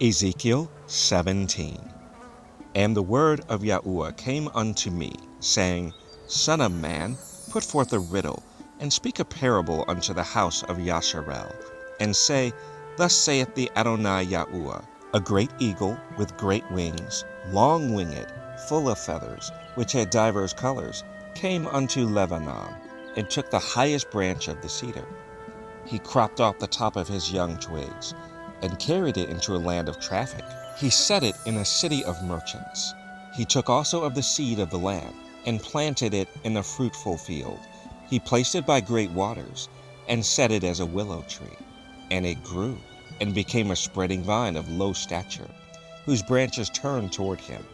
Ezekiel 17. And the word of Yahuwah came unto me, saying, Son of man, put forth a riddle, and speak a parable unto the house of Yasharel, and say, Thus saith the Adonai Yahuwah, a great eagle with great wings, long-winged, full of feathers, which had divers colors, came unto Lebanon, and took the highest branch of the cedar. He cropped off the top of his young twigs, and carried it into a land of traffic. He set it in a city of merchants. He took also of the seed of the land, and planted it in a fruitful field. He placed it by great waters, and set it as a willow tree. And it grew, and became a spreading vine of low stature, whose branches turned toward him,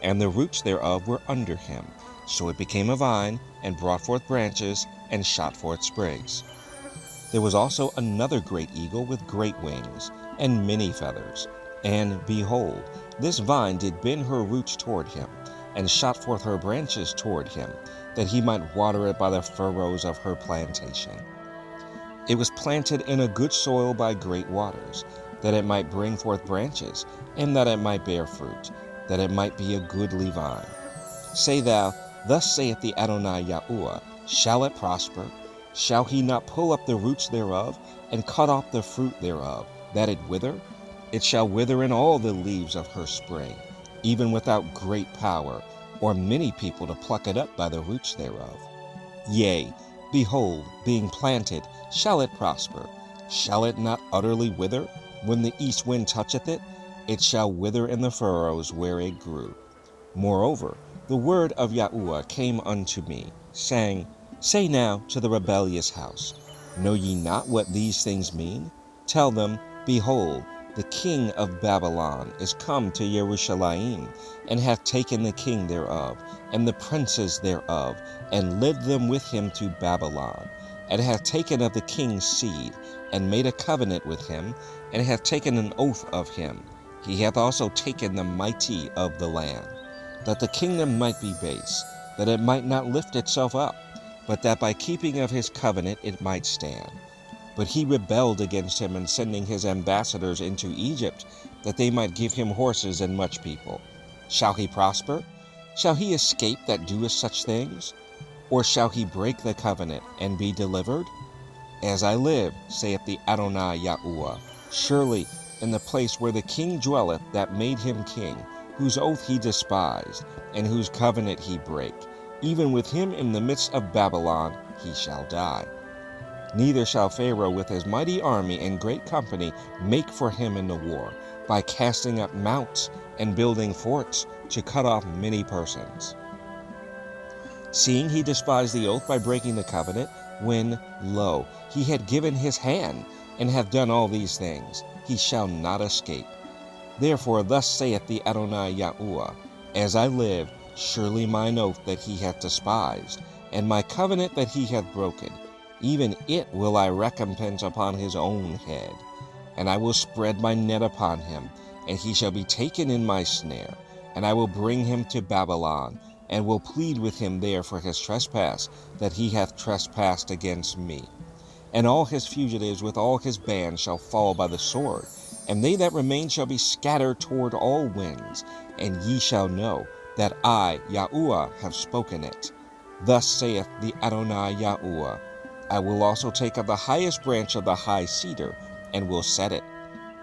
and the roots thereof were under him. So it became a vine, and brought forth branches, and shot forth sprigs. There was also another great eagle with great wings, and many feathers. And behold, this vine did bend her roots toward him, and shot forth her branches toward him, that he might water it by the furrows of her plantation. It was planted in a good soil by great waters, that it might bring forth branches, and that it might bear fruit, that it might be a goodly vine. Say thou, Thus saith the Adonai Yahuwah, Shall it prosper? Shall he not pull up the roots thereof, and cut off the fruit thereof, that it wither? It shall wither in all the leaves of her spring, even without great power, or many people to pluck it up by the roots thereof. Yea, behold, being planted, shall it prosper? Shall it not utterly wither? When the east wind toucheth it, it shall wither in the furrows where it grew. Moreover, the word of Yahuwah came unto me, saying, Say now to the rebellious house, Know ye not what these things mean? Tell them, Behold, the king of Babylon is come to Jerusalem, and hath taken the king thereof, and the princes thereof, and led them with him to Babylon, and hath taken of the king's seed, and made a covenant with him, and hath taken an oath of him. He hath also taken the mighty of the land, that the kingdom might be base, that it might not lift itself up, but that by keeping of his covenant it might stand. But he rebelled against him in sending his ambassadors into Egypt, that they might give him horses and much people. Shall he prosper? Shall he escape that doeth such things? Or shall he break the covenant and be delivered? As I live, saith the Adonai Yahuwah, surely in the place where the king dwelleth that made him king, whose oath he despised, and whose covenant he brake, even with him in the midst of Babylon he shall die. Neither shall Pharaoh with his mighty army and great company make for him in the war, by casting up mounts and building forts to cut off many persons. Seeing he despised the oath by breaking the covenant, when, lo, he had given his hand, and hath done all these things, he shall not escape. Therefore thus saith the Adonai Yahuwah, As I live, surely mine oath that he hath despised, and my covenant that he hath broken, even it will I recompense upon his own head. And I will spread my net upon him, and he shall be taken in my snare. And I will bring him to Babylon, and will plead with him there for his trespass, that he hath trespassed against me. And all his fugitives with all his bands shall fall by the sword, and they that remain shall be scattered toward all winds. And ye shall know that I, Yahuwah, have spoken it. Thus saith the Adonai Yahuwah, I will also take of the highest branch of the high cedar, and will set it.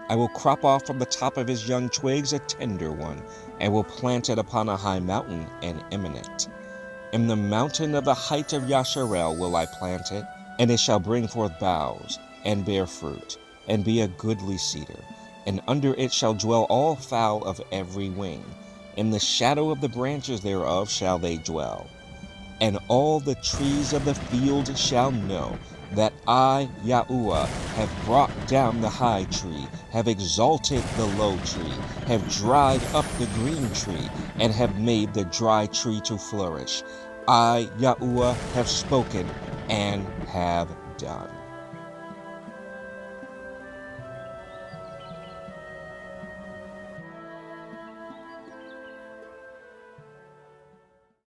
I will crop off from the top of his young twigs a tender one, and will plant it upon a high mountain and eminent. In the mountain of the height of Yasharel will I plant it, and it shall bring forth boughs, and bear fruit, and be a goodly cedar, and under it shall dwell all fowl of every wing. In the shadow of the branches thereof shall they dwell. And all the trees of the field shall know that I, Yahuwah, have brought down the high tree, have exalted the low tree, have dried up the green tree, and have made the dry tree to flourish. I, Yahuwah, have spoken and have done.